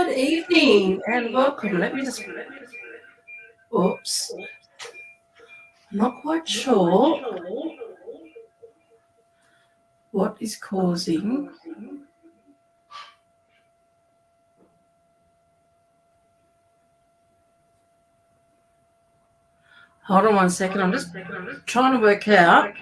Good evening and welcome. Let me just, oops, not quite sure what is causing. Hold on one second. I'm just trying to work out.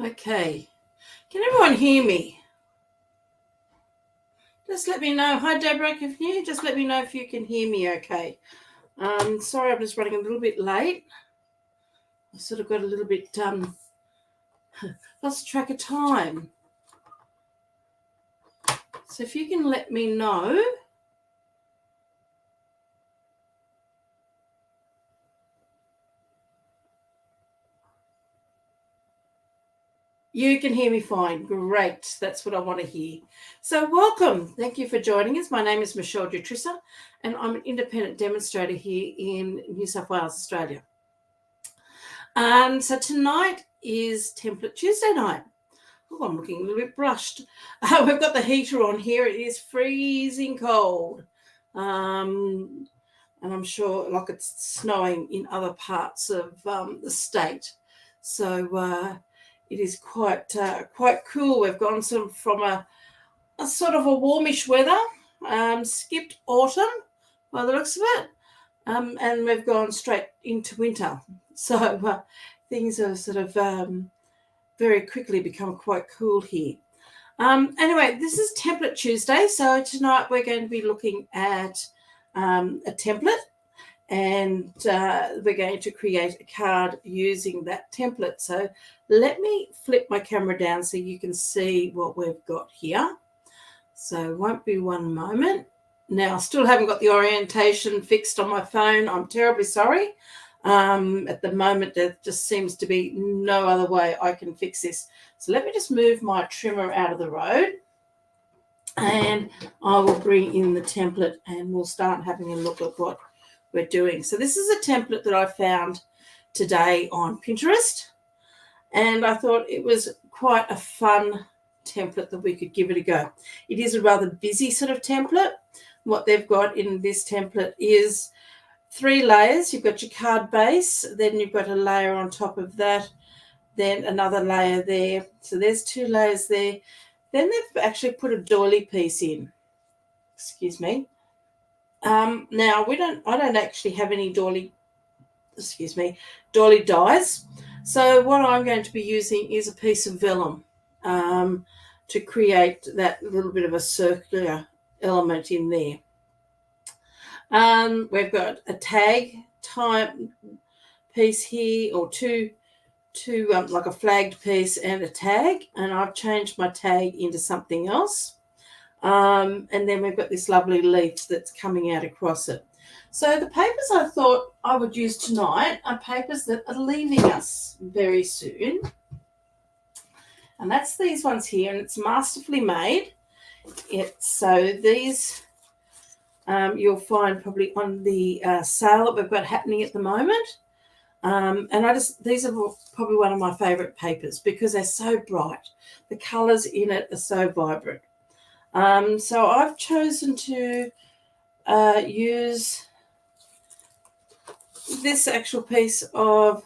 Okay. Can everyone hear me? Just let me know. Hi, Deborah. Can you just let me know if you can hear me okay? Sorry, I'm just running a little bit late. I sort of got a little bit lost track of time. So if you can let me know. You can hear me fine. Great. That's what I want to hear. So welcome. Thank you for joining us. My name is Michele, and I'm an independent demonstrator here in New South Wales, Australia. So tonight is Template Tuesday night. Oh, I'm looking a little bit brushed. We've got the heater on here. It is freezing cold. And I'm sure like it's snowing in other parts of the state. So it is quite cool. We've gone from a sort of a warmish weather, skipped autumn by the looks of it, and we've gone straight into winter. So things are sort of very quickly become quite cool here. Anyway, this is Template Tuesday. So tonight we're going to be looking at a template, and we're going to create a card using that template. So let me flip my camera down so you can see what we've got here. So won't be one moment. Now, I still haven't got the orientation fixed on my phone. I'm terribly sorry. At the moment, there just seems to be no other way I can fix this. So let me just move my trimmer out of the road, and I will bring in the template and we'll start having a look at what we're doing. So this is a template that I found today on Pinterest, and I thought it was quite a fun template that we could give it a go. It is a rather busy sort of template. What they've got in this template is 3 layers. You've got your card base, then you've got a layer on top of that, then another layer there. So there's 2 layers there. Then they've actually put a doily piece in. Excuse me. Now I don't actually have any doily dies. So what I'm going to be using is a piece of vellum to create that little bit of a circular element in there. We've got a tag type piece here, or two like a flagged piece and a tag, and I've changed my tag into something else. And then we've got this lovely leaf that's coming out across it. So the papers I thought I would use tonight are papers that are leaving us very soon. And that's these ones here, and it's masterfully made. So these you'll find probably on the sale that we've got happening at the moment. And these are probably one of my favourite papers because they're so bright. The colours in it are so vibrant. So I've chosen to use this actual piece of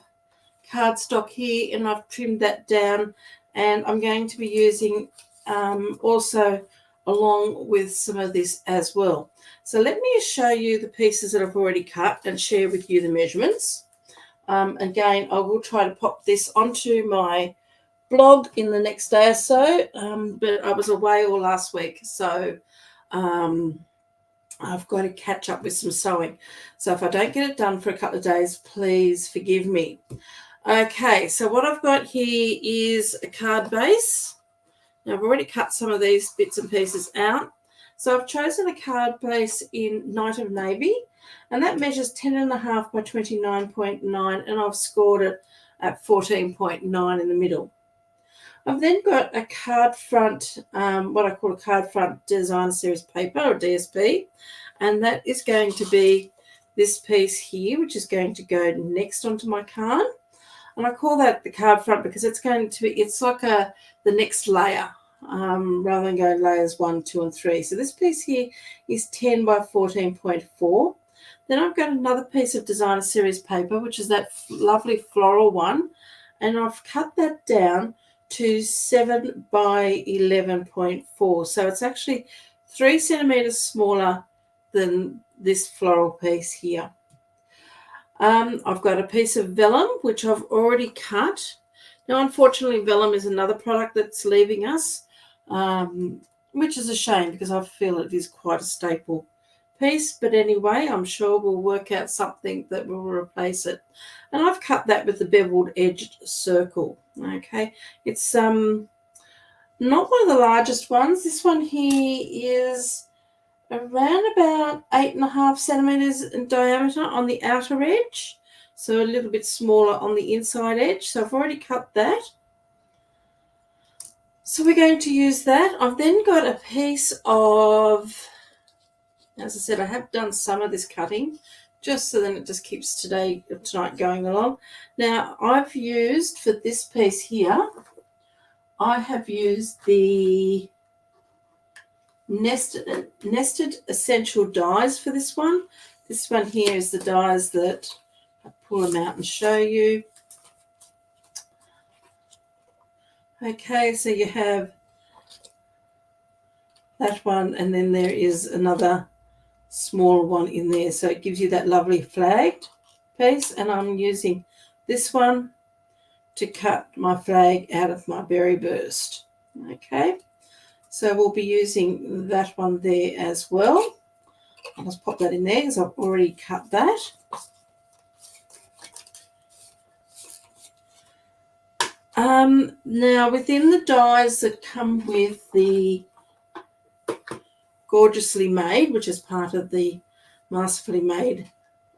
cardstock here, and I've trimmed that down, and I'm going to be using also along with some of this as well. So let me show you the pieces that I've already cut and share with you the measurements. Again, I will try to pop this onto my blog in the next day or so, but I was away all last week, so I've got to catch up with some sewing. So if I don't get it done for a couple of days, please forgive me. Okay, so what I've got here is a card base. Now I've already cut some of these bits and pieces out. So I've chosen a card base in Night of Navy, and that measures 10.5 by 29.9, and I've scored it at 14.9 in the middle. I've then got a card front, what I call a card front design series paper or DSP, and that is going to be this piece here, which is going to go next onto my card. And I call that the card front because it's going to be, it's like the next layer, rather than going layers 1, 2, and 3. So this piece here is 10 by 14.4. Then I've got another piece of designer series paper, which is that lovely floral one, and I've cut that down to 7 by 11.4. So it's actually 3 centimeters smaller than this floral piece here. I've got a piece of vellum, which I've already cut. Now, unfortunately, vellum is another product that's leaving us, which is a shame because I feel it is quite a staple piece. But anyway, I'm sure we'll work out something that will replace it. And I've cut that with the beveled edged circle. Okay, it's not one of the largest ones. This one here is around about 8.5 centimeters in diameter on the outer edge, so a little bit smaller on the inside edge. So I've already cut that. So we're going to use that. I've then got a piece of, as I said, I have done some of this cutting just so then it just keeps tonight going along. Now I've used, for this piece here, I have used the nested essential dies for this one. This one here is the dies that I'll pull them out and show you. Okay, so you have that one, and then there is another smaller one in there. So it gives you that lovely flagged piece, and I'm using this one to cut my flag out of my berry burst. Okay, so we'll be using that one there as well. I'll just pop that in there because I've already cut that. Now, within the dies that come with the Gorgeously Made, which is part of the Masterfully Made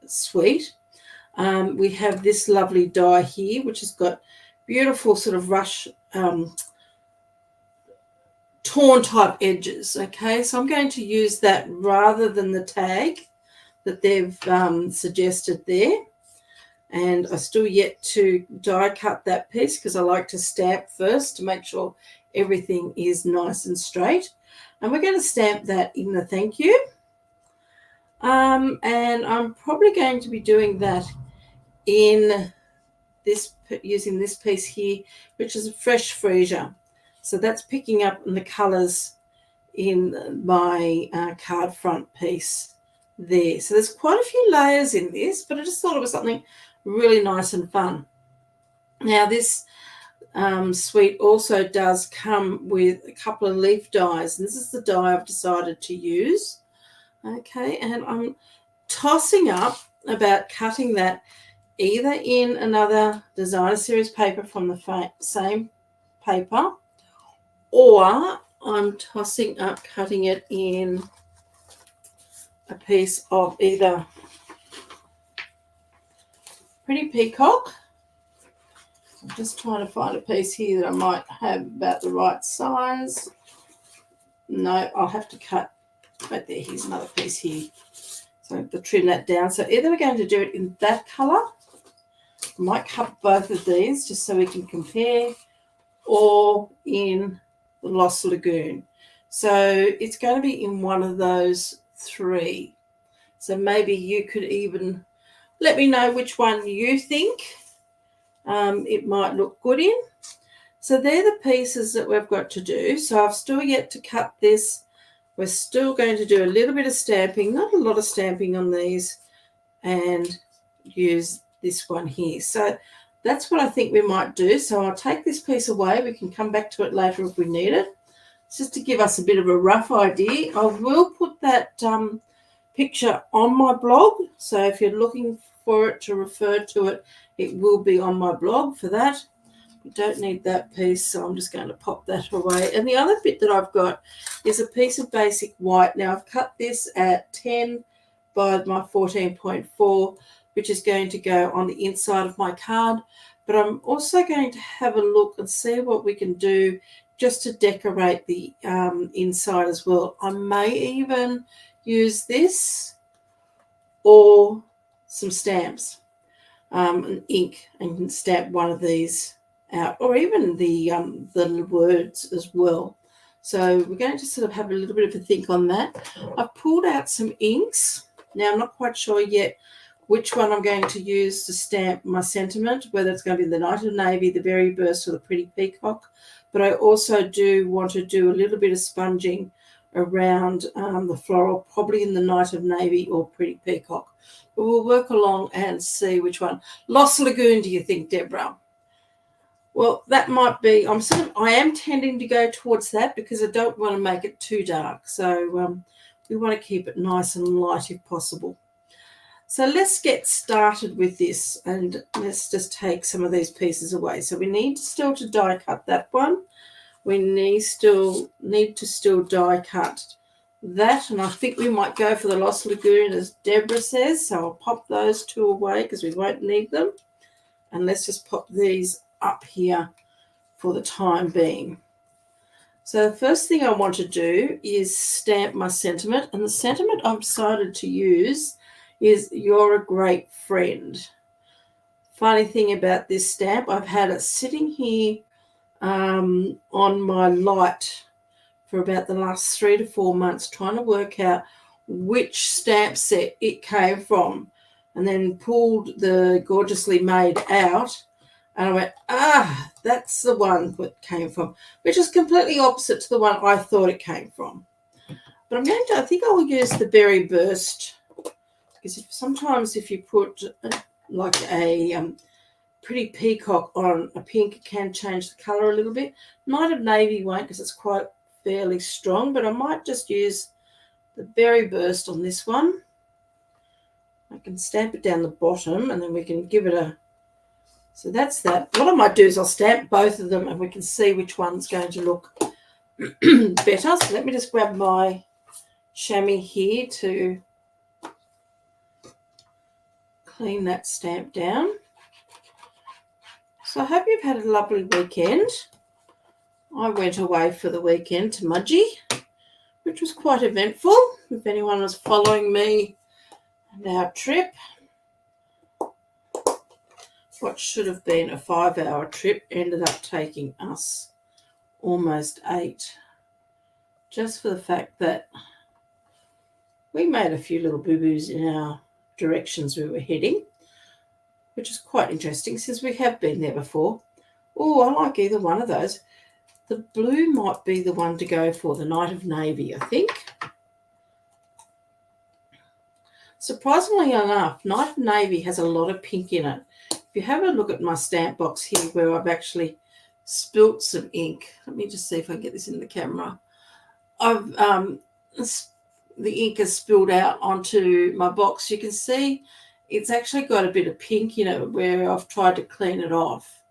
suite, we have this lovely die here, which has got beautiful sort of rush torn type edges. Okay, so I'm going to use that rather than the tag that they've suggested there. And I still yet to die cut that piece because I like to stamp first to make sure everything is nice and straight. And we're going to stamp that in the thank you. And I'm probably going to be doing that in this, using this piece here, which is a fresh freesia. So that's picking up in the colours in my card front piece there. So there's quite a few layers in this, but I just thought it was something really nice and fun. Now this suite also does come with a couple of leaf dies, and this is the die I've decided to use. Okay, and I'm tossing up about cutting that either in another designer series paper from the same paper, or I'm tossing up cutting it in a piece of either Pretty Peacock. I'm just trying to find a piece here that I might have about the right size. No, I'll have to cut right there. Here's another piece here. So I have to trim that down. So either we're going to do it in that colour, I might cut both of these just so we can compare, or in the Lost Lagoon. So it's going to be in one of those three. So maybe you could even let me know which one you think it might look good in. So they're the pieces that we've got to do. So I've still yet to cut this. We're still going to do a little bit of stamping, not a lot of stamping on these, and use this one here. So that's what I think we might do. So I'll take this piece away. We can come back to it later if we need it. It's just to give us a bit of a rough idea. I will put that picture on my blog. So if you're looking for it to refer to it, it will be on my blog for that. We don't need that piece, so I'm just going to pop that away. And the other bit that I've got is a piece of basic white. Now I've cut this at 10 by my 14.4, which is going to go on the inside of my card. But I'm also going to have a look and see what we can do just to decorate the inside as well. I may even use this or some stamps and ink and stamp one of these out, or even the words as well. So we're going to sort of have a little bit of a think on that. I've pulled out some inks. Now I'm not quite sure yet which one I'm going to use to stamp my sentiment, whether it's going to be the Knight of Navy, the Berry Burst, or the Pretty Peacock. But I also do want to do a little bit of sponging around the floral, probably in the Knight of Navy or Pretty Peacock. But we'll work along and see which one. Lost Lagoon, do you think, Deborah? Well, that might be, I am tending to go towards that because I don't want to make it too dark. So we want to keep it nice and light if possible. So let's get started with this, and let's just take some of these pieces away. So we need still to die cut that one. We need to still die cut that, and I think we might go for the Lost Lagoon, as Deborah says. So I'll pop those two away because we won't need them. And let's just pop these up here for the time being. So the first thing I want to do is stamp my sentiment, and the sentiment I've decided to use is "You're a Great Friend." Funny thing about this stamp, I've had it sitting here on my light for about the last 3 to 4 months, trying to work out which stamp set it came from, and then pulled the Gorgeously Made out, and I went, that's the one that came from, which is completely opposite to the one I thought it came from. But I think I will use the Berry Burst, because sometimes if you put like a Pretty Peacock on a pink, it can change the colour a little bit. Knight of Navy won't, because it's quite fairly strong, but I might just use the Berry Burst on this one. I can stamp it down the bottom, and then we can give it a... So that's that. What I might do is I'll stamp both of them, and we can see which one's going to look better. So let me just grab my chamois here to clean that stamp down. So I hope you've had a lovely weekend. I went away for the weekend to Mudgee, which was quite eventful. If anyone was following me and our trip, what should have been a 5-hour trip ended up taking us almost 8, just for the fact that we made a few little boo-boos in our directions we were heading, which is quite interesting since we have been there before. Oh, I like either one of those. The blue might be the one to go for, the Knight of Navy, I think. Surprisingly enough, Knight of Navy has a lot of pink in it. If you have a look at my stamp box here where I've actually spilt some ink, let me just see if I can get this in the camera. The ink has spilled out onto my box. You can see it's actually got a bit of pink in it where I've tried to clean it off.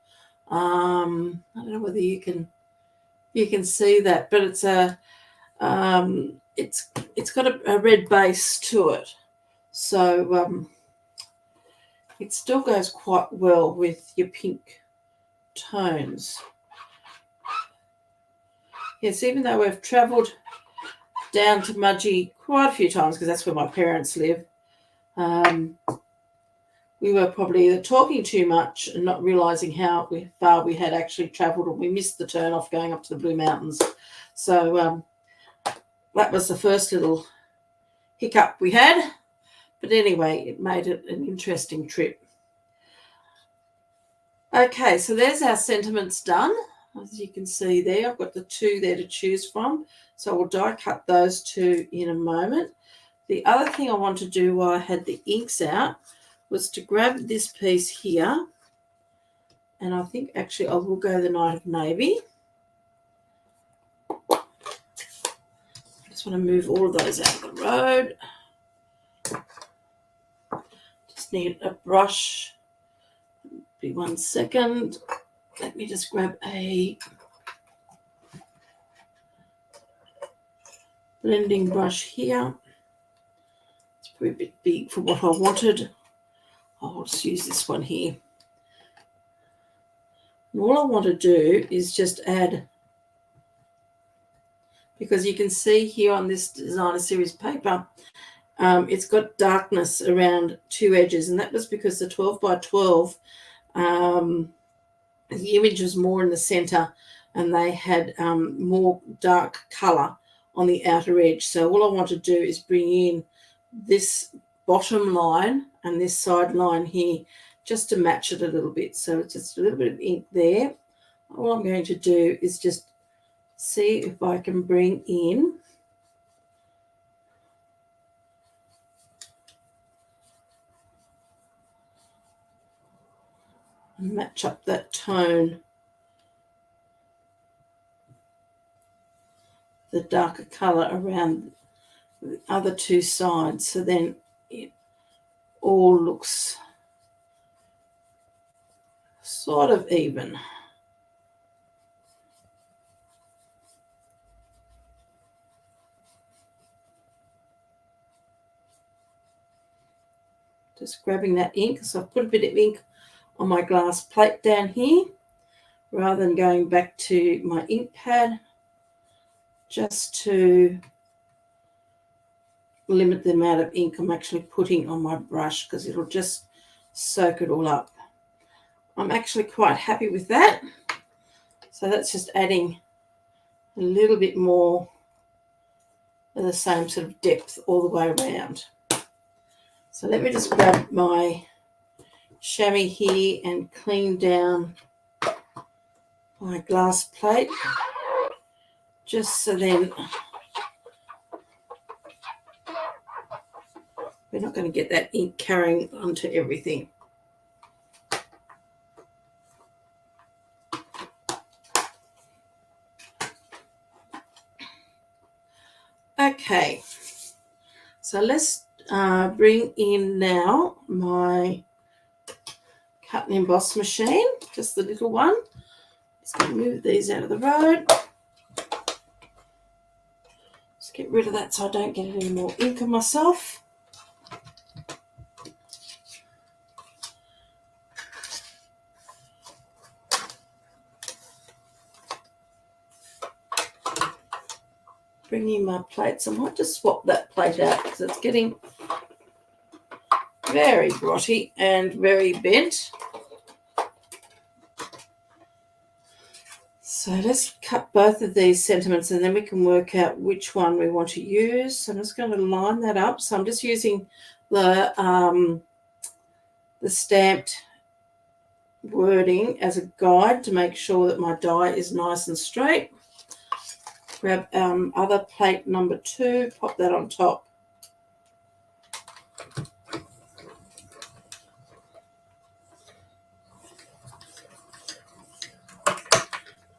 I don't know whether you can see that, but it's it's got a red base to it, so it still goes quite well with your pink tones. Yes, even though we've travelled down to Mudgee quite a few times, because that's where my parents live, we were probably either talking too much and not realising how far we had actually travelled, or we missed the turn off going up to the Blue Mountains. So that was the first little hiccup we had. But anyway, it made it an interesting trip. Okay, so there's our sentiments done. As you can see there, I've got the 2 there to choose from. So we'll die cut those 2 in a moment. The other thing I want to do while I had the inks out was to grab this piece here. And I think actually I will go the Knight of Navy. I just want to move all of those out of the road. Just need a brush. Be 1 second. Let me just grab a blending brush here. It's probably a bit big for what I wanted. I'll just use this one here. And all I want to do is just add, because you can see here on this designer series paper, it's got darkness around two edges, and that was because the 12 by 12, the image was more in the center and they had more dark color on the outer edge. So all I want to do is bring in this bottom line and this side line here just to match it a little bit. So it's just a little bit of ink there. All I'm going to do is just see if I can bring in and match up that tone, the darker color around the other two sides, so then it all looks sort of even. Just grabbing that ink. So I've put a bit of ink on my glass plate down here rather than going back to my ink pad, just to limit the amount of ink I'm actually putting on my brush, because it'll just soak it all up. I'm actually quite happy with that. So that's just adding a little bit more of the same sort of depth all the way around. So let me just grab my chamois here and clean down my glass plate, just so then we're not going to get that ink carrying onto everything. Okay, so let's bring in now my cut and emboss machine, just the little one. Just going to move these out of the road. Just get rid of that so I don't get any more ink on myself. Bringing my plates, I might just swap that plate out because it's getting very grotty and very bent. So let's cut both of these sentiments and then we can work out which one we want to use. So I'm just going to line that up. So I'm just using the stamped wording as a guide to make sure that my die is nice and straight. Grab other plate number 2, pop that on top.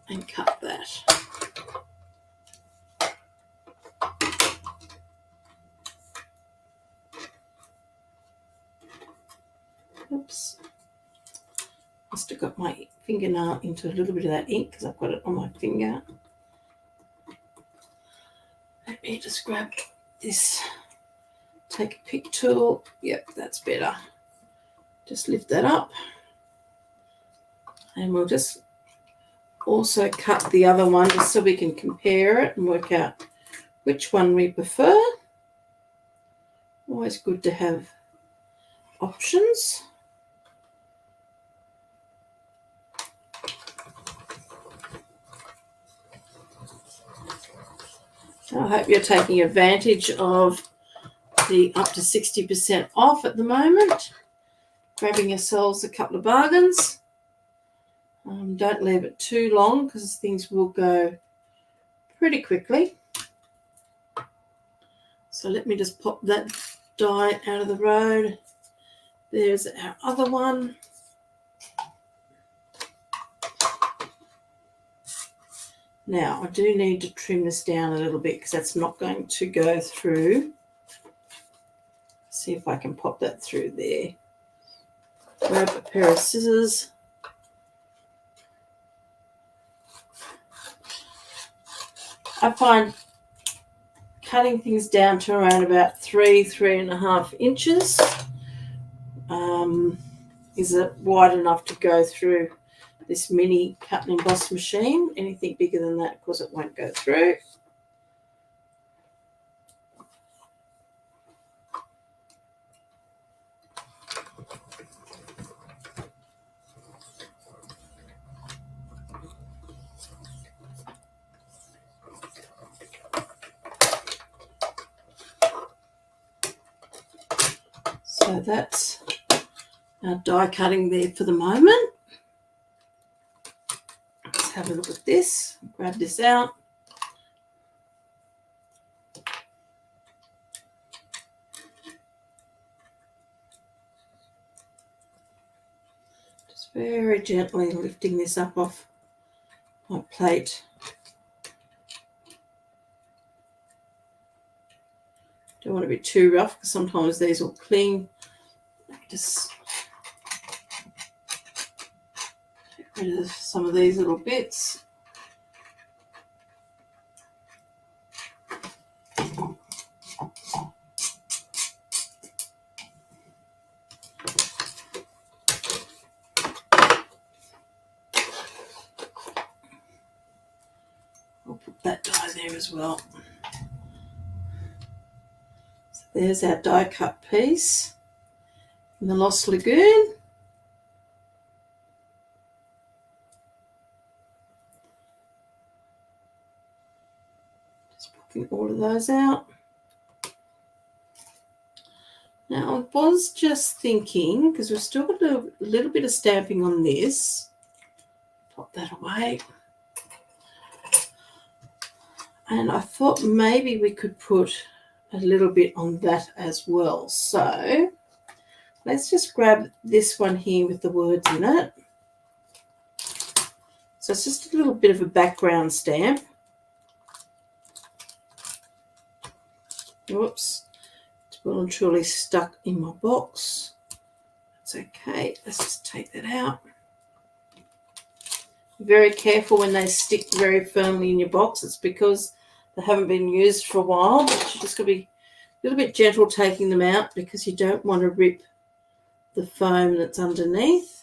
And cut that. Oops. Must have got my fingernail into a little bit of that ink because I've got it on my finger. Let me just grab this, take a pick tool. Yep, that's better. Just lift that up. And we'll just also cut the other one just so we can compare it and work out which one we prefer. Always good to have options. I hope you're taking advantage of the up to 60% off at the moment. Grabbing yourselves a couple of bargains. Don't leave it too long because things will go pretty quickly. So let me just pop that die out of the road. There's our other one. Now, I do need to trim this down a little bit because that's not going to go through. See if I can pop that through there. Grab a pair of scissors. I find cutting things down to around about 3.5 inches is it wide enough to go through this mini cut and emboss machine. Anything bigger than that, of course, it won't go through. So that's our die cutting there for the moment. Let's have a look at this. Grab this out. Just very gently lifting this up off my plate. Don't want to be too rough because sometimes these will cling. Just get rid of some of these little bits. I'll put that die there as well. So there's our die cut piece in the Lost Lagoon. Just popping all of those out. Now, I was just thinking, because we've still got a little bit of stamping on this, pop that away. And I thought maybe we could put a little bit on that as well. So let's just grab this one here with the words in it. So it's just a little bit of a background stamp. Whoops. It's well and truly stuck in my box. That's okay. Let's just take that out. Be very careful when they stick very firmly in your box. It's because they haven't been used for a while. But you just got to be a little bit gentle taking them out because you don't want to rip the foam that's underneath.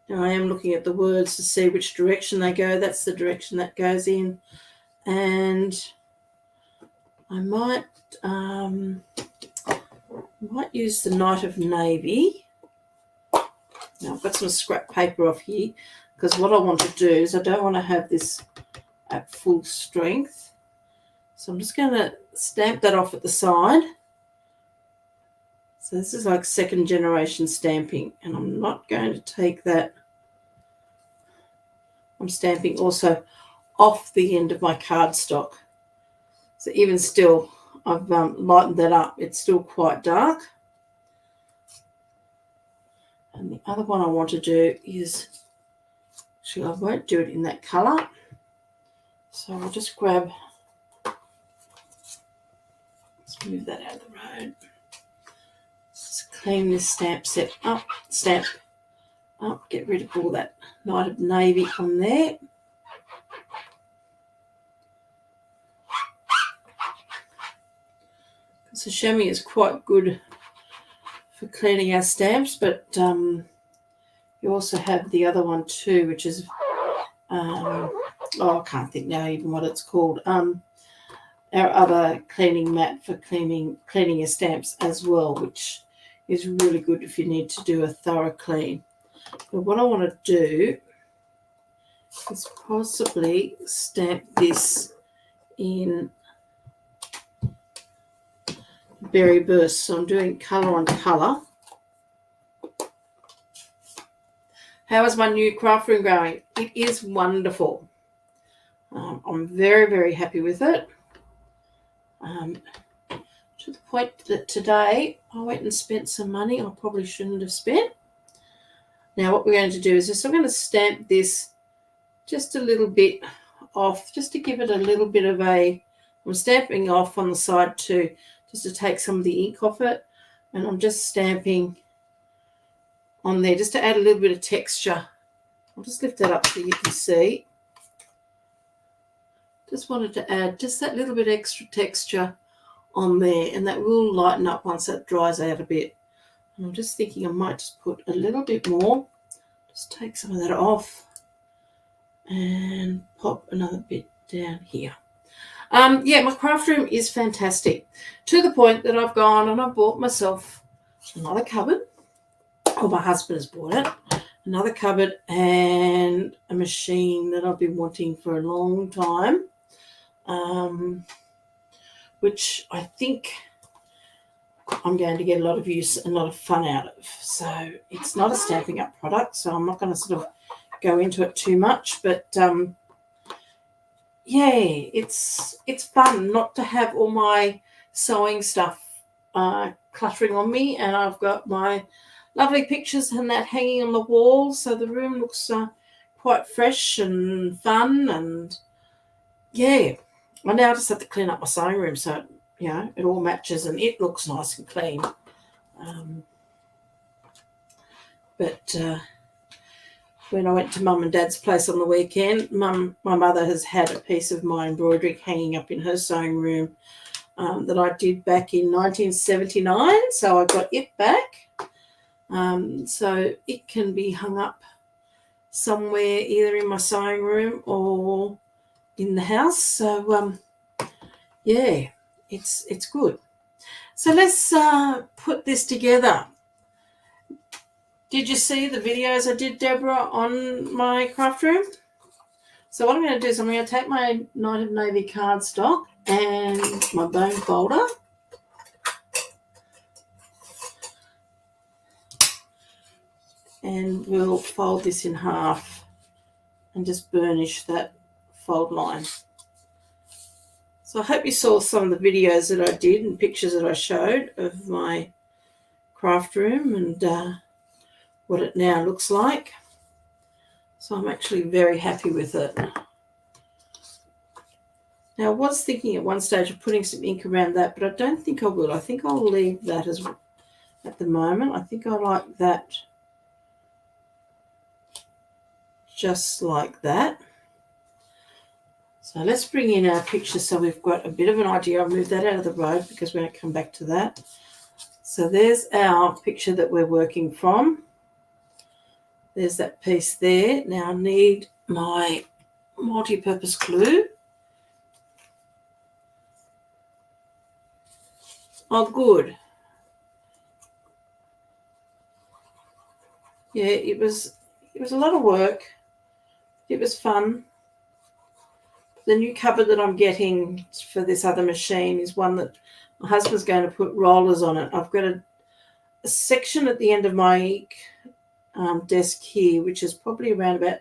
Now I am looking at the words to see which direction they go. That's the direction that goes in. And I might use the Knight of Navy. Now I've got some scrap paper off here because what I want to do is I don't want to have this at full strength. So I'm just going to stamp that off at the side. So this is like second generation stamping, and I'm not going to take that. I'm stamping also off the end of my cardstock. So even still, I've lightened that up. It's still quite dark. And the other one I want to do is, actually I won't do it in that colour. So I'll just grab, let's move that out of the road. Just clean this stamp up, get rid of all that Knight of Navy on there. So chamois is quite good for cleaning our stamps, but you also have the other one too, which is, I can't think now even what it's called. Our other cleaning mat for cleaning your stamps as well, which is really good if you need to do a thorough clean. But what I want to do is possibly stamp this in Berry Burst. So I'm doing colour on colour. How is my new craft room going? It is wonderful. I'm very, very happy with it. To the point that today I went and spent some money I probably shouldn't have spent. Now what we're going to do is just, I'm going to stamp this just a little bit off, just to give it a little bit of a, I'm stamping off on the side too, just to take some of the ink off it. And I'm just stamping on there just to add a little bit of texture. I'll just lift that up so you can see. Just wanted to add just that little bit extra texture on there, and that will lighten up once that dries out a bit. And I'm just thinking I might just put a little bit more, just take some of that off and pop another bit down here. Yeah, my craft room is fantastic, to the point that I've gone and I've bought myself another cupboard, or my husband has bought it, another cupboard and a machine that I've been wanting for a long time, which I think I'm going to get a lot of use and a lot of fun out of. So it's not a Stampin' Up product, so I'm not going to sort of go into it too much, but yeah, it's fun not to have all my sewing stuff cluttering on me, and I've got my lovely pictures and that hanging on the wall, so the room looks quite fresh and fun. And yeah, I now just have to clean up my sewing room so it all matches and it looks nice and clean. But when I went to Mum and Dad's place on the weekend, my mother has had a piece of my embroidery hanging up in her sewing room that I did back in 1979. So I got it back. So it can be hung up somewhere, either in my sewing room or in the house. So yeah, it's good. So let's put this together. Did you see the videos I did, Deborah, on my craft room? So what I'm going to do is I'm going to take my Night of Navy cardstock and my bone folder, and we'll fold this in half and just burnish that fold line. So I hope you saw some of the videos that I did and pictures that I showed of my craft room and what it now looks like. So I'm actually very happy with it. Now, I was thinking at one stage of putting some ink around that, but I don't think I will. I think I'll leave that as at the moment. I think I like that just like that. So let's bring in our picture so we've got a bit of an idea. I'll move that out of the road because we're going to come back to that. So there's our picture that we're working from. There's that piece there. Now I need my multi-purpose glue. Oh, good. Yeah, it was a lot of work. It was fun. The new cupboard that I'm getting for this other machine is one that my husband's going to put rollers on it. I've got a section at the end of my desk here, which is probably around about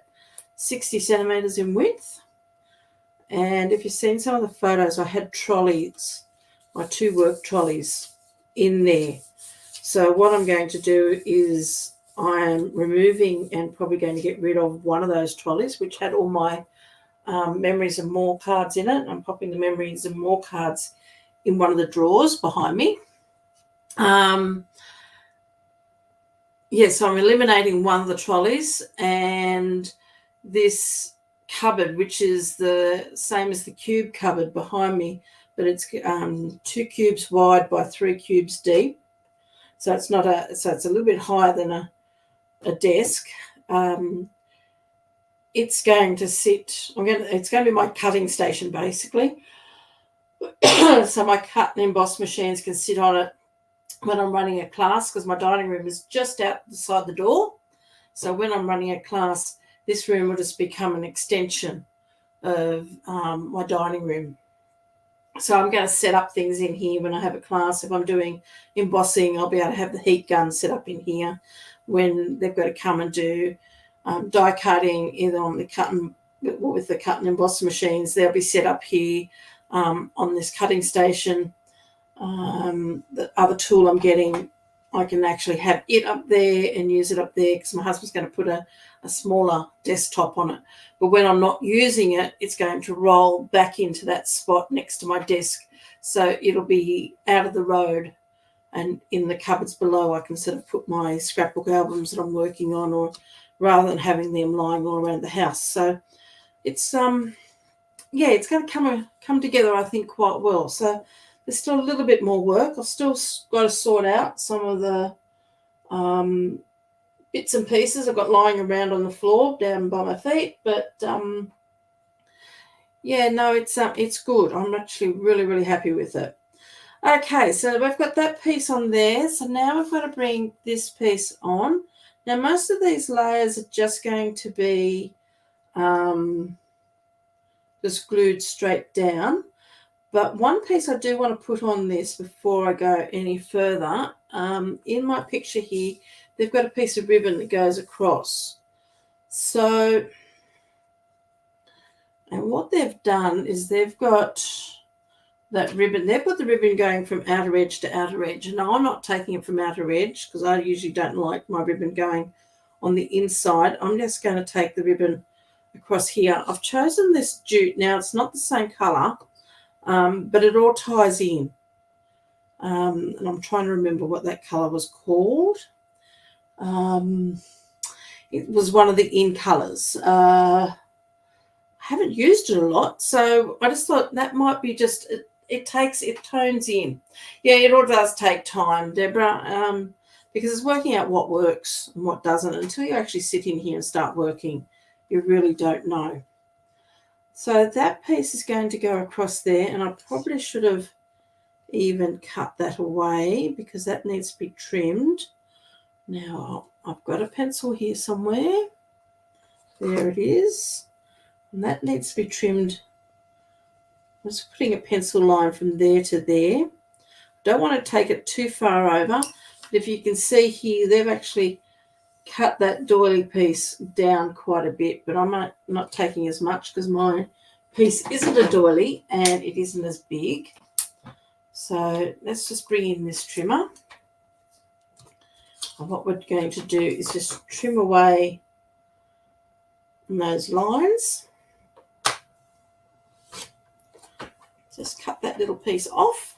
60 centimetres in width. And if you've seen some of the photos, I had trolleys, my 2 work trolleys in there. So what I'm going to do is I'm removing and probably going to get rid of one of those trolleys, which had all my memories and more cards in it. I'm popping the memories and more cards in one of the drawers behind me. So I'm eliminating one of the trolleys, and this cupboard, which is the same as the cube cupboard behind me, but it's 2 cubes wide by 3 cubes deep. So it's not so it's a little bit higher than a desk. It's going to sit. It's going to be my cutting station basically. So my cut and emboss machines can sit on it when I'm running a class, because my dining room is just outside the door. So when I'm running a class, this room will just become an extension of my dining room. So I'm going to set up things in here when I have a class. If I'm doing embossing, I'll be able to have the heat gun set up in here. When they've got to come and do die cutting, either on the cut and with the cut and emboss machines, they'll be set up here on this cutting station. The other tool I'm getting, I can actually have it up there and use it up there, because my husband's going to put a smaller desktop on it. But when I'm not using it, it's going to roll back into that spot next to my desk. So it'll be out of the road, and in the cupboards below I can sort of put my scrapbook albums that I'm working on, or rather than having them lying all around the house. So it's it's going to come together, I think, quite well. So there's still a little bit more work. I've still got to sort out some of the bits and pieces I've got lying around on the floor down by my feet, but yeah, no, it's good. I'm actually really, really happy with it. Okay, so we've got that piece on there. So now we've got to bring this piece on. Now, most of these layers are just going to be just glued straight down. But one piece I do want to put on this before I go any further, in my picture here, they've got a piece of ribbon that goes across. So, and what they've done is they've got that ribbon, they've got the ribbon going from outer edge to outer edge. Now, I'm not taking it from outer edge because I usually don't like my ribbon going on the inside. I'm just going to take the ribbon across here. I've chosen this jute. Now, it's not the same colour, but it all ties in. And I'm trying to remember what that colour was called. It was one of the in colours. I haven't used it a lot, so I just thought that might be just, it tones in. Yeah, it all does take time, Deborah, because it's working out what works and what doesn't. Until you actually sit in here and start working, you really don't know. So that piece is going to go across there, and I probably should have even cut that away because that needs to be trimmed. Now, I've got a pencil here somewhere. There it is. And that needs to be trimmed. I'm just putting a pencil line from there to there. Don't want to take it too far over. But if you can see here, they've actually cut that doily piece down quite a bit, but I'm not taking as much because my piece isn't a doily and it isn't as big. So let's just bring in this trimmer. And what we're going to do is just trim away on those lines. Just cut that little piece off.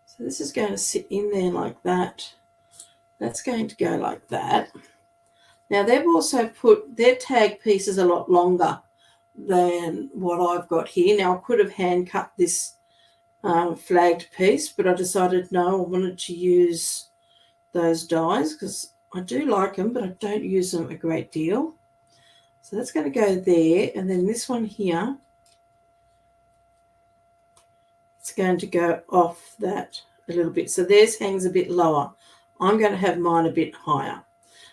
So this is going to sit in there like that. That's going to go like that. Now, they've also put their tag pieces a lot longer than what I've got here. Now, I could have hand cut this flagged piece, but I decided no, I wanted to use those dies because I do like them, but I don't use them a great deal. So that's going to go there, and then this one here, it's going to go off that a little bit. So theirs hangs a bit lower. I'm going to have mine a bit higher.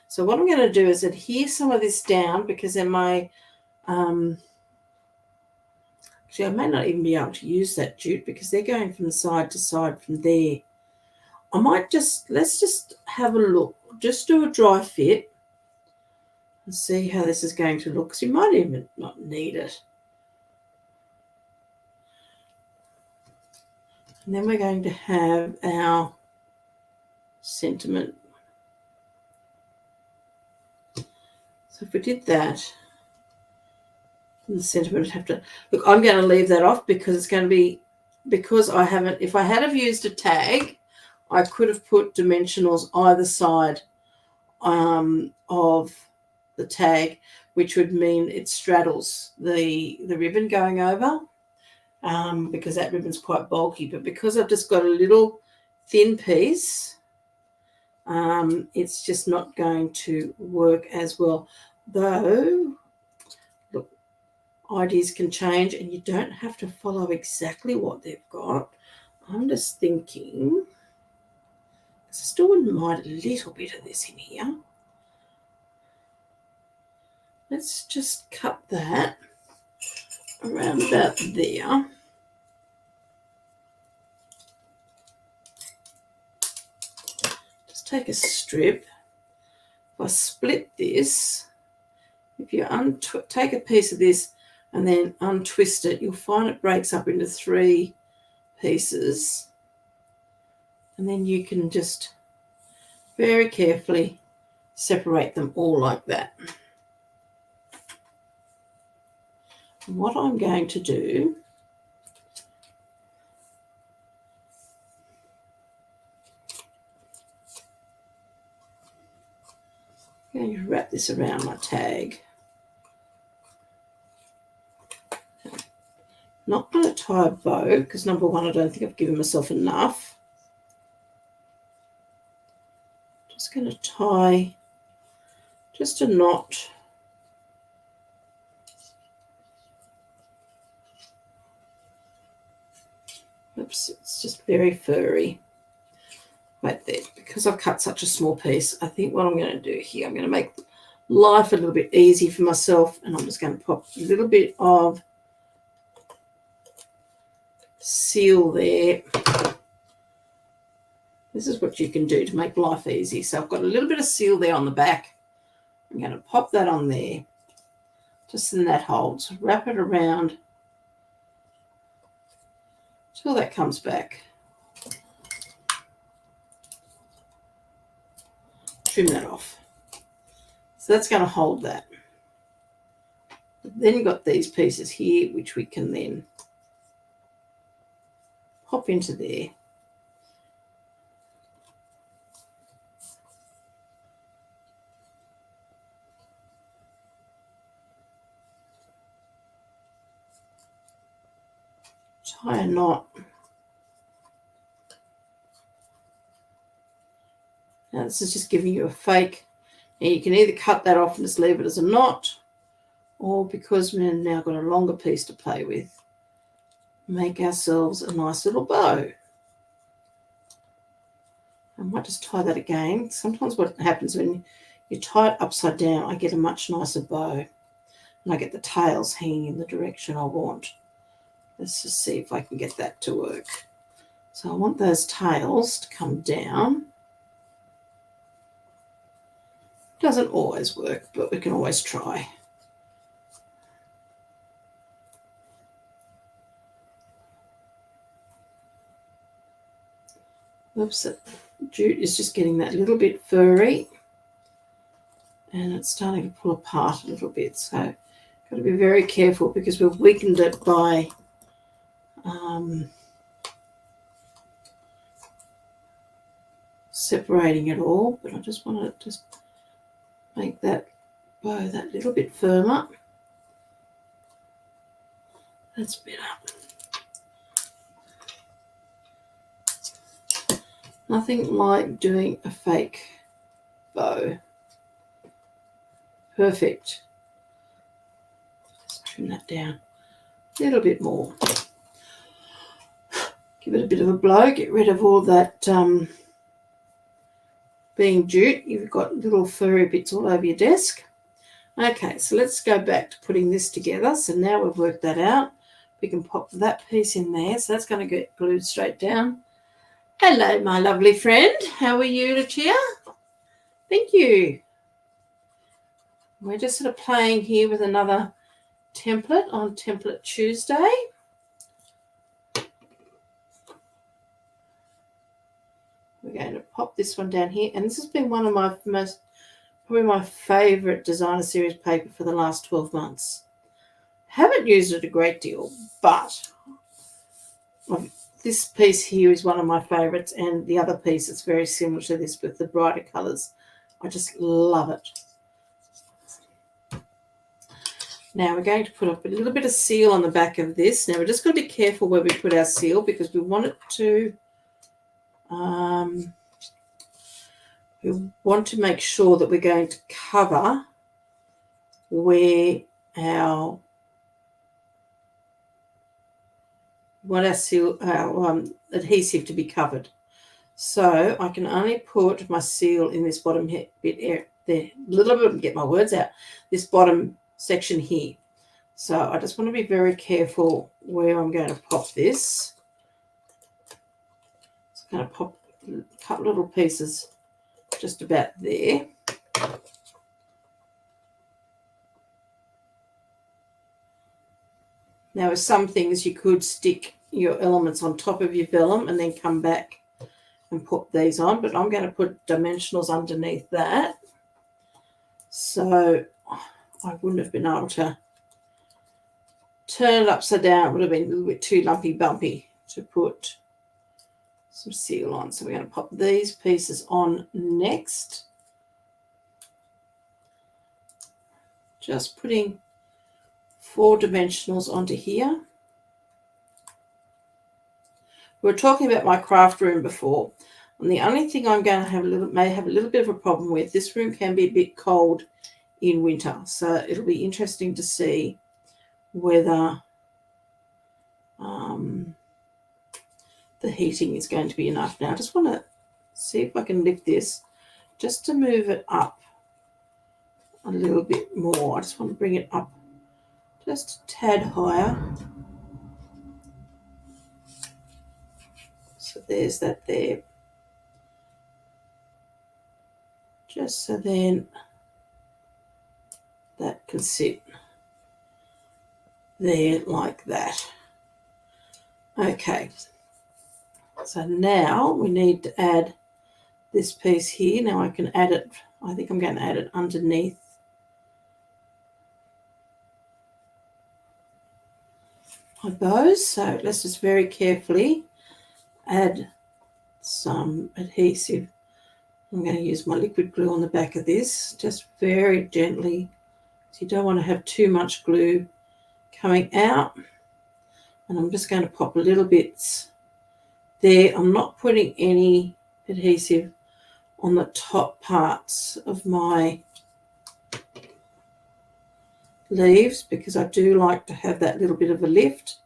So what I'm going to do is adhere some of this down because there may, actually I may not even be able to use that jute because they're going from side to side from there. I might let's just have a look, just do a dry fit and see how this is going to look because you might even not need it. And then we're going to have our sentiment. So if we did that, the sentiment would have to, look, I'm going to leave that off because it's going to be, because I haven't, if I had have used a tag, I could have put dimensionals either side of the tag, which would mean it straddles the ribbon going over because that ribbon's quite bulky. But because I've just got a little thin piece, it's just not going to work as well. Though, look, ideas can change and you don't have to follow exactly what they've got. I'm just thinking, I still wouldn't mind a little bit of this in here. Let's just cut that around about there. Just take a strip. If I split this, if you take a piece of this and then untwist it, you'll find it breaks up into 3 pieces. And then you can just very carefully separate them all like that. And what I'm going to do I'm going to wrap this around my tag. Not going to tie a bow because, number one, I don't think I've given myself enough. Just going to tie just a knot. Oops, it's just very furry. Right there, because I've cut such a small piece, I think what I'm going to do here, I'm going to make life a little bit easy for myself, and I'm just going to pop a little bit of seal there. This is what you can do to make life easy. So I've got a little bit of seal there on the back. I'm going to pop that on there, just in that holds. Wrap it around till that comes back. Trim that off. So that's going to hold that. Then you've got these pieces here, which we can then pop into there. Tie a knot. Now this is just giving you a fake. Now you can either cut that off and just leave it as a knot, or because we've now got a longer piece to play with, make ourselves a nice little bow. I might just tie that again. Sometimes what happens when you tie it upside down, I get a much nicer bow, and I get the tails hanging in the direction I want. Let's just see if I can get that to work. So I want those tails to come down. Doesn't always work, but we can always try. Oops, that jute is just getting that little bit furry, and it's starting to pull apart a little bit. So got to be very careful because we've weakened it by separating it all. But I just want to just make that bow that little bit firmer. That's better. Nothing like doing a fake bow. Perfect. Just trim that down a little bit more. Give it a bit of a blow. Get rid of all that being jute. You've got little furry bits all over your desk. Okay, so let's go back to putting this together. So now we've worked that out. We can pop that piece in there. So that's going to get glued straight down. Hello, my lovely friend. How are you, Lucia? Thank you. We're just sort of playing here with another template on Template Tuesday. We're going to pop this one down here. And this has been one of my probably my favourite designer series paper for the last 12 months. Haven't used it a great deal, but this piece here is one of my favourites, and the other piece is very similar to this with the brighter colours. I just love it. Now we're going to put up a little bit of seal on the back of this. Now we're just going to be careful where we put our seal because we want it to we want to make sure that we're going to cover where our adhesive to be covered. So I can only put my seal in this bottom bit there, a little bit, get my words out, this bottom section here. So I just want to be very careful where I'm going to pop this. Just going to pop a couple little pieces just about there. Now with some things you could stick your elements on top of your vellum and then come back and put these on, but I'm going to put dimensionals underneath that. So I wouldn't have been able to turn it upside down. It would have been a little bit too lumpy bumpy to put some seal on. So we're going to pop these pieces on next. just putting 4 dimensionals onto here. We were talking about my craft room before, and the only thing I'm going to may have a little bit of a problem with, this room can be a bit cold in winter, so it'll be interesting to see whether the heating is going to be enough. Now I just want to see if I can lift this just to move it up a little bit more. I just want to bring it up just a tad higher. So there's that there. Just so then that can sit there like that. Okay. So now we need to add this piece here. Now I can add it, I think I'm going to add it underneath my bows. So let's just very carefully add some adhesive. I'm going to use my liquid glue on the back of this, just very gently. So you don't want to have too much glue coming out. And I'm just going to pop little bits there. I'm not putting any adhesive on the top parts of my leaves because I do like to have that little bit of a lift.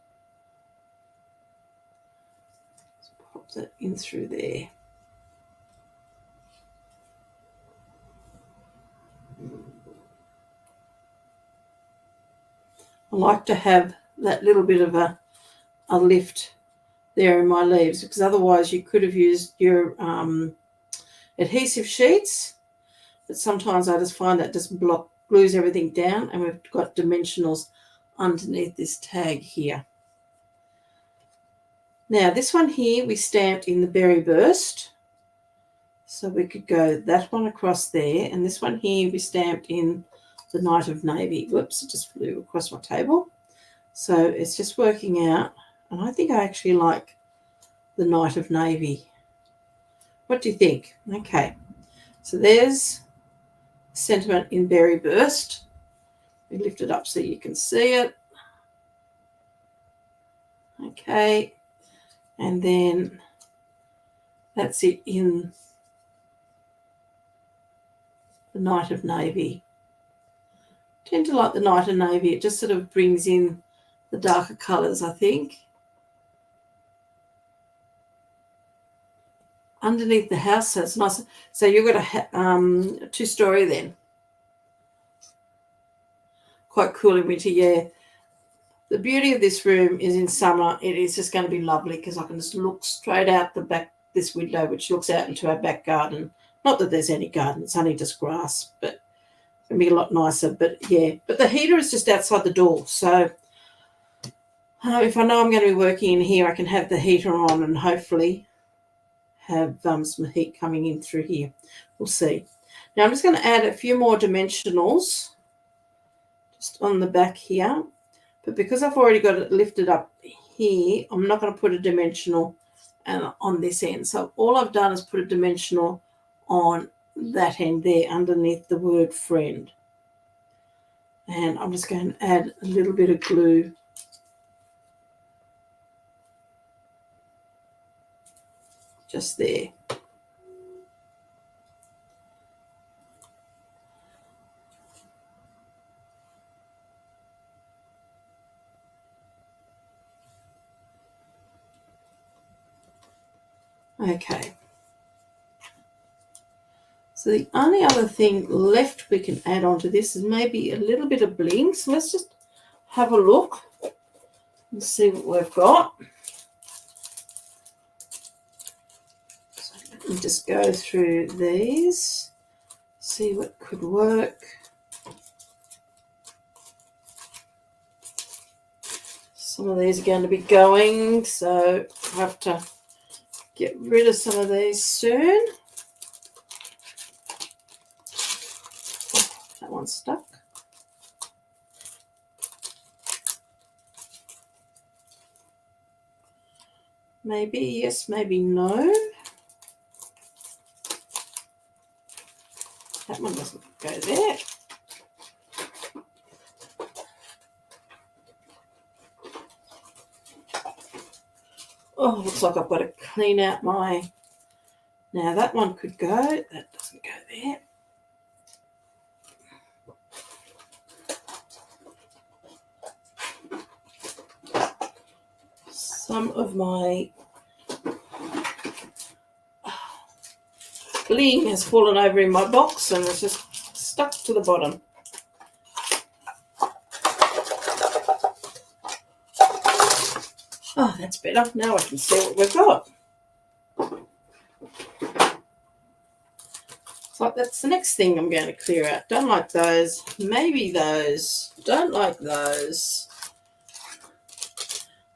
Let's pop that in through there. I like to have that little bit of a lift there in my leaves, because otherwise you could have used your adhesive sheets, but sometimes I just find that just glues everything down, and we've got dimensionals underneath this tag here. Now this one here we stamped in the Berry Burst, so we could go that one across there, and this one here we stamped in the Night of Navy. Whoops, it just flew across my table. So it's just working out, and I think I actually like the Night of Navy. What do you think? Okay, so there's sentiment in Berry Burst. We lift it up so you can see it. Okay, and then that's it in the Night of Navy. I tend to like the Night of Navy. It just sort of brings in the darker colours, I think. Underneath the house, so it's nice. So you've got a 2-story then. Quite cool in winter, yeah. The beauty of this room is in summer, it is just going to be lovely because I can just look straight out the back, this window, which looks out into our back garden. Not that there's any garden, it's only just grass, but it's going to be a lot nicer. But yeah, but the heater is just outside the door. So if I know I'm going to be working in here, I can have the heater on and hopefully have some heat coming in through here. We'll see. Now I'm just going to add a few more dimensionals just on the back here, but because I've already got it lifted up here, I'm not going to put a dimensional on this end. So all I've done is put a dimensional on that end there underneath the word friend, and I'm just going to add a little bit of glue just there. Okay. So the only other thing left we can add onto this is maybe a little bit of bling. So let's just have a look and see what we've got. So let me just go through these, see what could work. Some of these are going to be going, so I have to get rid of some of these soon. That one's stuck. Maybe yes, maybe no. That one doesn't go there. Oh, looks like I've got to clean out my... Now that one could go. That doesn't go there. Some of my bling has fallen over in my box and it's just stuck to the bottom. Oh, that's better. Now I can see what we've got. So that's the next thing I'm going to clear out. Don't like those. Maybe those. Don't like those.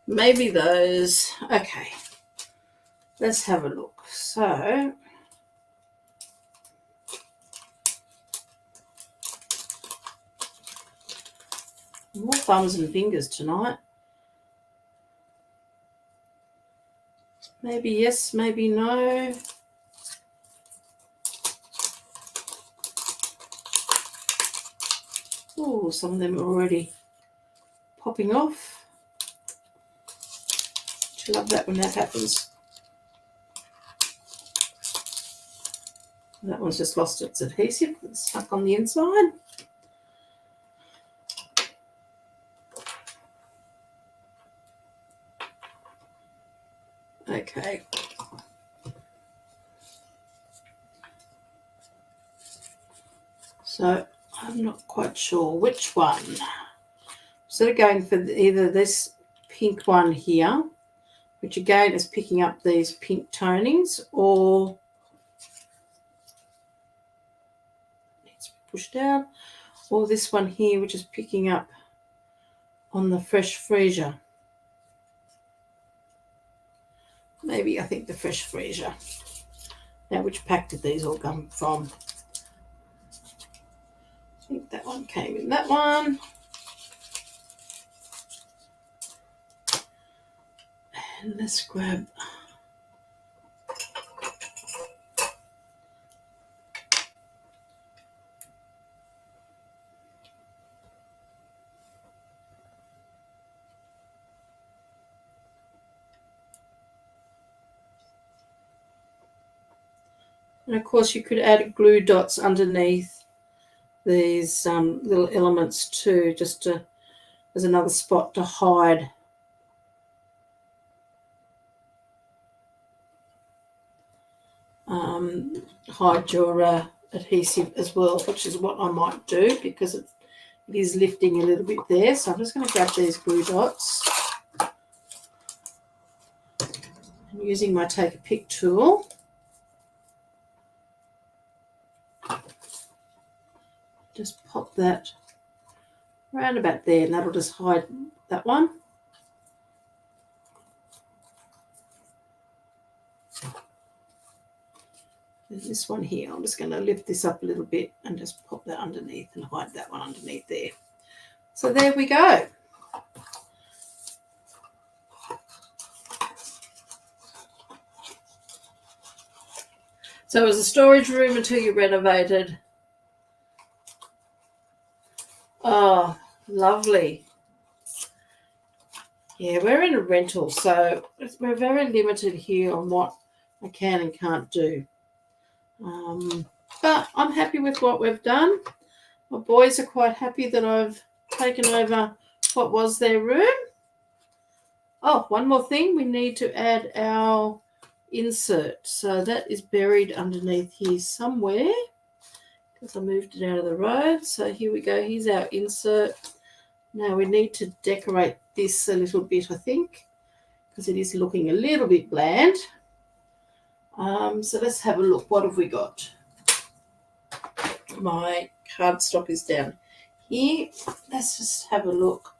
Maybe those. Okay. Let's have a look. So... more thumbs and fingers tonight. Maybe yes, maybe no. Oh, some of them are already popping off. I love that when that happens. That one's just lost its adhesive. It's stuck on the inside. Okay. So I'm not quite sure which one. Instead of going for either this pink one here, which again is picking up these pink tonings, or needs to be pushed down, or this one here, which is picking up on the fresh freesia. Maybe I think the fresh freesia. Now, which pack did these all come from? I think that one came in that one. And let's grab... And of course you could add glue dots underneath these little elements too, just to, as another spot to hide your adhesive as well, which is what I might do because it is lifting a little bit there. So I'm just going to grab these glue dots and using my take a pick tool, just pop that around about there, and that'll just hide that one. There's this one here. I'm just going to lift this up a little bit and just pop that underneath and hide that one underneath there. So there we go. So it was a storage room until you renovated. Oh, lovely. Yeah, we're in a rental, so we're very limited here on what I can and can't do. But I'm happy with what we've done. My boys are quite happy that I've taken over what was their room. Oh, one more thing. We need to add our insert. So that is buried underneath here somewhere because I moved it out of the road. So here we go. Here's our insert. Now we need to decorate this a little bit, I think, because it is looking a little bit bland. So let's have a look. What have we got? My cardstock is down here. Let's just have a look.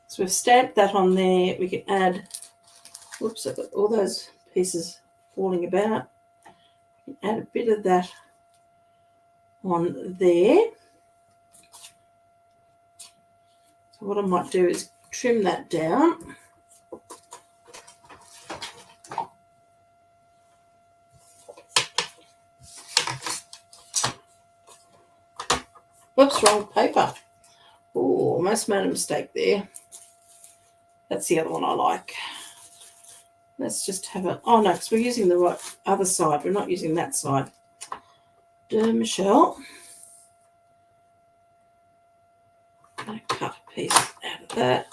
So we've stamped that on there. We can add, whoops, I've got all those pieces falling about. We can add a bit of that on there. So what I might do is trim that down. Whoops, wrong paper. Oh, almost made a mistake there. That's the other one I like. Let's just have it. Oh, no, because we're using the right other side. We're not using that side. Michele. I cut a piece out of that.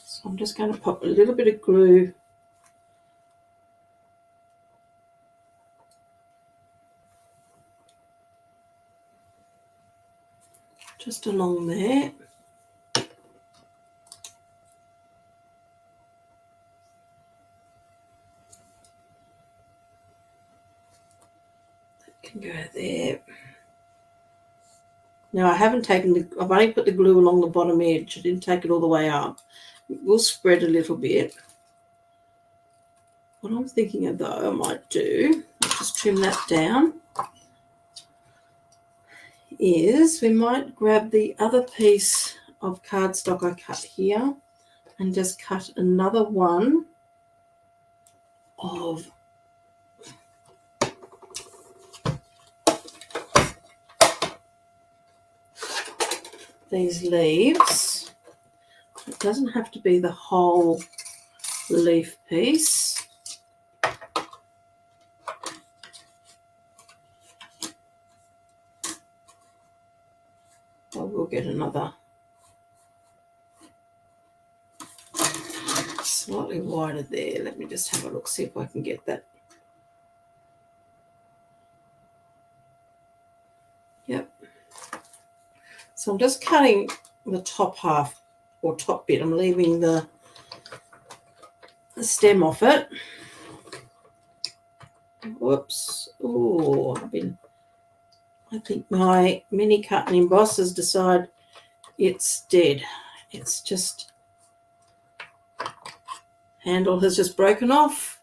So I'm just going to pop a little bit of glue just along there. That can go there. Now I haven't taken I've only put the glue along the bottom edge. I didn't take it all the way up. It will spread a little bit. What I'm thinking of though, I might do, I'll just trim that down, is we might grab the other piece of cardstock I cut here and just cut another one of these leaves. It doesn't have to be the whole leaf piece. I will get another slightly wider there. Let me just have a look, see if I can get that. Yep. So I'm just cutting the top half or top bit. I'm leaving the stem off it. Whoops. Oh, I think my mini cut and emboss has decided it's dead. It's just, handle has just broken off.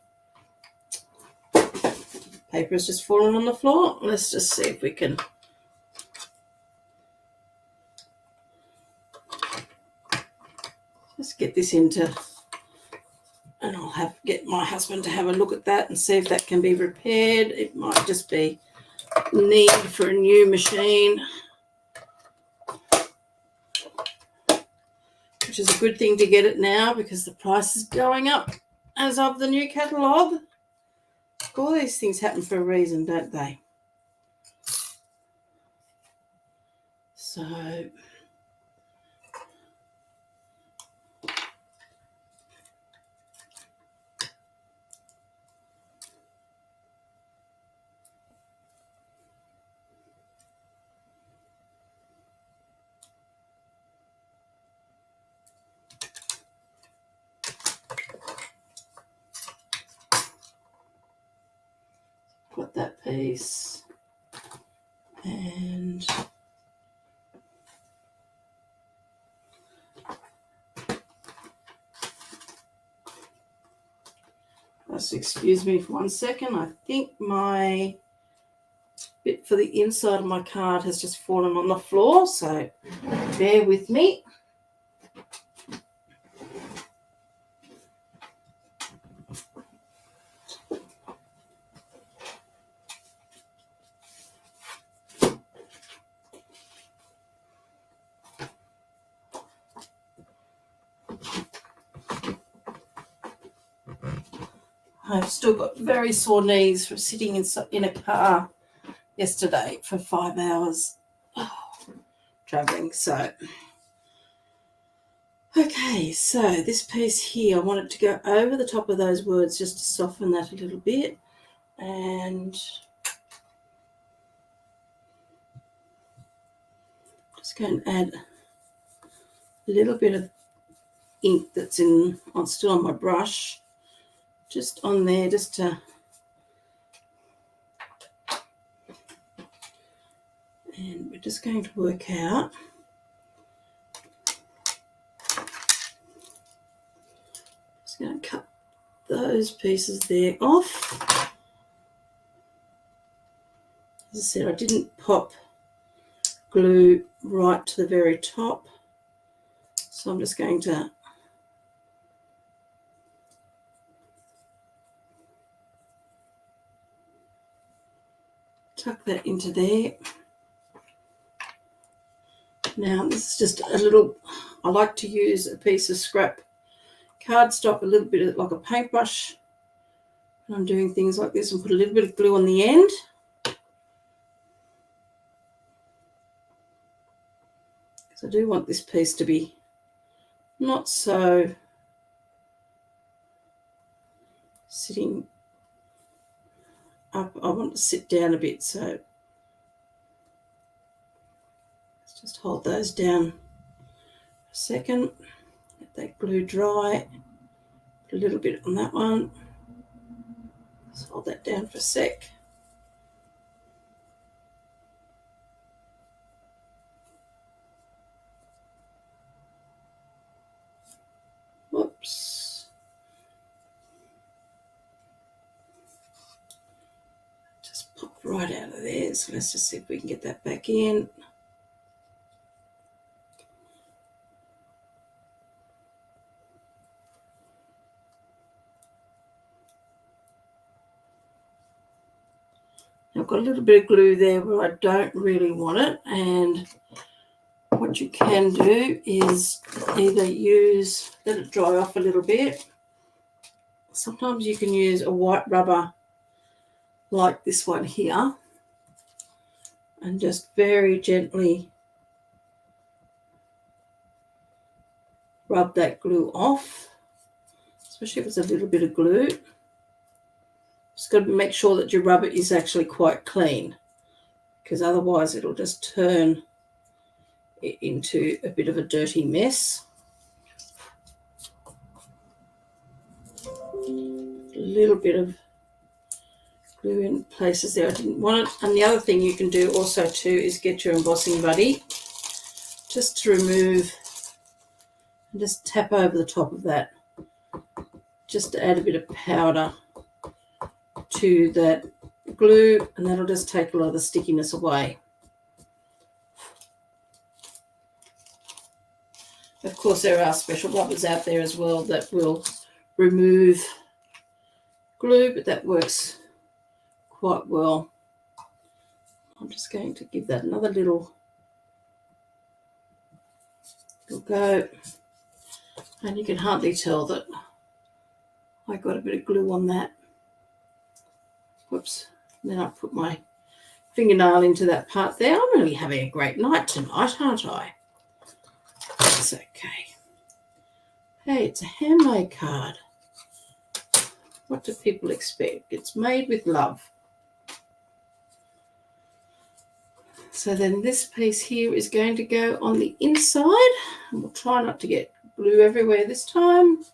Paper has just fallen on the floor. Let's just see if we can just get this into, and I'll get my husband to have a look at that and see if that can be repaired. It might just be need for a new machine, which is a good thing to get it now because the price is going up as of the new catalogue. All these things happen for a reason, don't they? So got that piece, and just excuse me for 1 second. I think my bit for the inside of my card has just fallen on the floor, so bear with me. I've still got very sore knees from sitting in a car yesterday for 5 hours traveling. So, okay, so this piece here, I want it to go over the top of those words just to soften that a little bit. And just going to add a little bit of ink that's still on my brush, just on there, just to, and we're just going to work out just going to cut those pieces there off. As I said, I didn't pop glue right to the very top, So I'm just going to tuck that into there. Now this is just a little, I like to use a piece of scrap cardstock, a little bit like a paintbrush. And I'm doing things like this, and put a little bit of glue on the end. Because I do want this piece to be not so sitting up. I want to sit down a bit, so let's just hold those down a second. Let that glue dry. Put a little bit on that one. Just hold that down for a sec. Whoops. Just popped right out of there. So let's just see if we can get that back in. I've got a little bit of glue there where I don't really want it, and what you can do is either let it dry off a little bit. Sometimes you can use a white rubber like this one here and just very gently rub that glue off, especially if it's a little bit of glue. Just got to make sure that your rubber is actually quite clean, because otherwise it'll just turn it into a bit of a dirty mess. A little bit of glue in places there I didn't want it. And the other thing you can do also too is get your embossing buddy just to remove and just tap over the top of that, just to add a bit of powder to that glue, and that'll just take a lot of the stickiness away. Of course, there are special rubbers out there as well that will remove glue, but that works quite well. I'm just going to give that another little go, and you can hardly tell that I got a bit of glue on that. Whoops. Then I put my fingernail into that part there. I'm really having a great night tonight, aren't I? That's okay. Hey, it's a handmade card. What do people expect? It's made with love. So then this piece here is going to go on the inside, and we'll try not to get glue everywhere this time.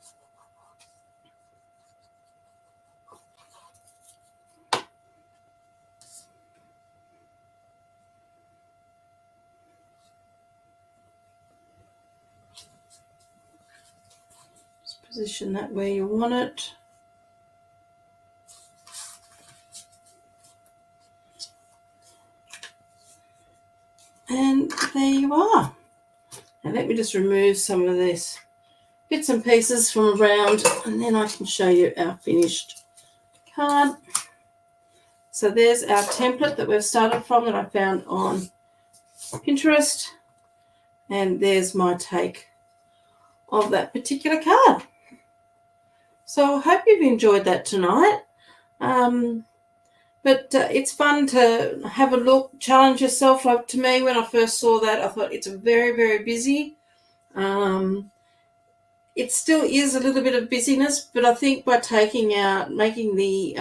Position that where you want it. And there you are. Now let me just remove some of this bits and pieces from around, and then I can show you our finished card. So there's our template that we've started from that I found on Pinterest, and there's my take of that particular card. So I hope you've enjoyed that tonight. But it's fun to have a look, challenge yourself. Like to me, when I first saw that, I thought it's very, very busy. It still is a little bit of busyness, but I think by making the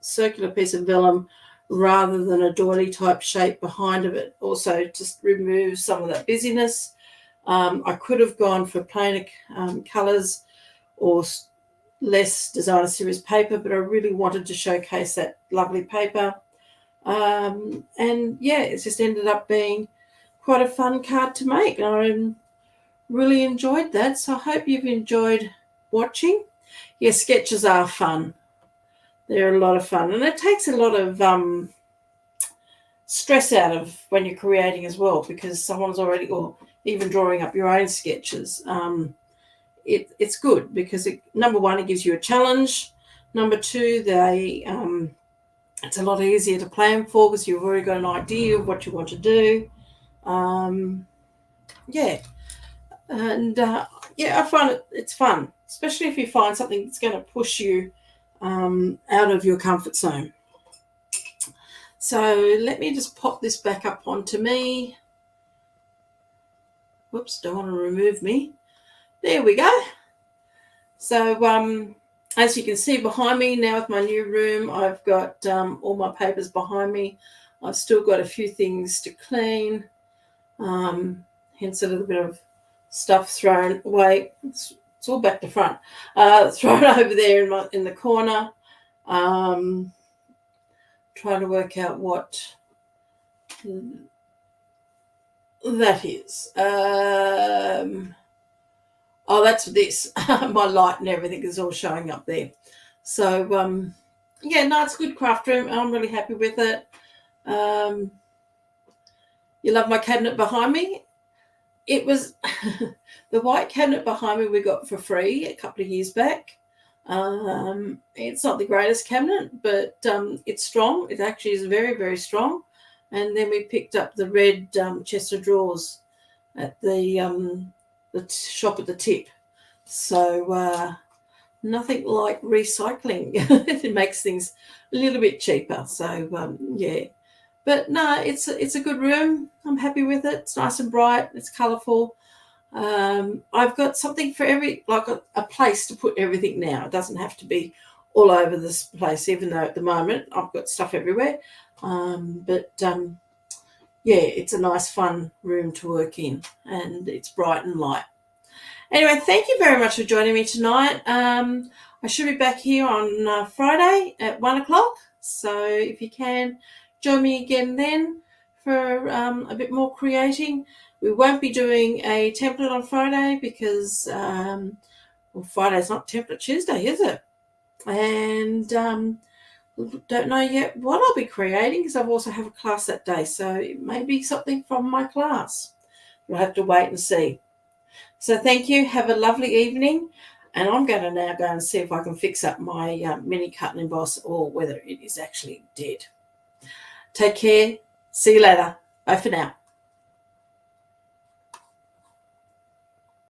circular piece of vellum rather than a doily type shape behind of it, also just removes some of that busyness. I could have gone for plainer colours or less designer series paper, but I really wanted to showcase that lovely paper. And yeah, it's just ended up being quite a fun card to make. I really enjoyed that. So I hope you've enjoyed watching. Yeah, sketches are fun. They're a lot of fun. And it takes a lot of stress out of when you're creating as well, because someone's already, or even drawing up your own sketches. It's good because number one, it gives you a challenge. Number two, it's a lot easier to plan for because you've already got an idea of what you want to do. Yeah, and I find it's fun, especially if you find something that's going to push you out of your comfort zone. So let me just pop this back up onto me. Whoops, don't want to remove me. There we go. So as you can see behind me now with my new room, I've got all my papers behind me. I've still got a few things to clean, hence a little bit of stuff thrown away. It's all back to front, thrown over there in the corner. Trying to work out what that is. Oh, that's this. My light and everything is all showing up there. So, it's a good craft room. I'm really happy with it. You love my cabinet behind me? It was the white cabinet behind me we got for free a couple of years back. It's not the greatest cabinet, but it's strong. It actually is very, very strong. And then we picked up the red chest of drawers at the shop at the tip. So nothing like recycling. It makes things a little bit cheaper. So but no, it's a good room. I'm happy with it. It's nice and bright. It's colourful. I've got something for a place to put everything now. It doesn't have to be all over this place, even though at the moment I've got stuff everywhere. It's a nice, fun room to work in, and it's bright and light. Anyway, thank you very much for joining me tonight. I should be back here on Friday at 1:00. So if you can, join me again then for a bit more creating. We won't be doing a template on Friday because, Friday's not Template Tuesday, is it? And don't know yet what I'll be creating because I've also have a class that day. So it may be something from my class. We'll have to wait and see. So thank you. Have a lovely evening. And I'm going to now go and see if I can fix up my mini cut and emboss or whether it is actually dead. Take care. See you later. Bye for now.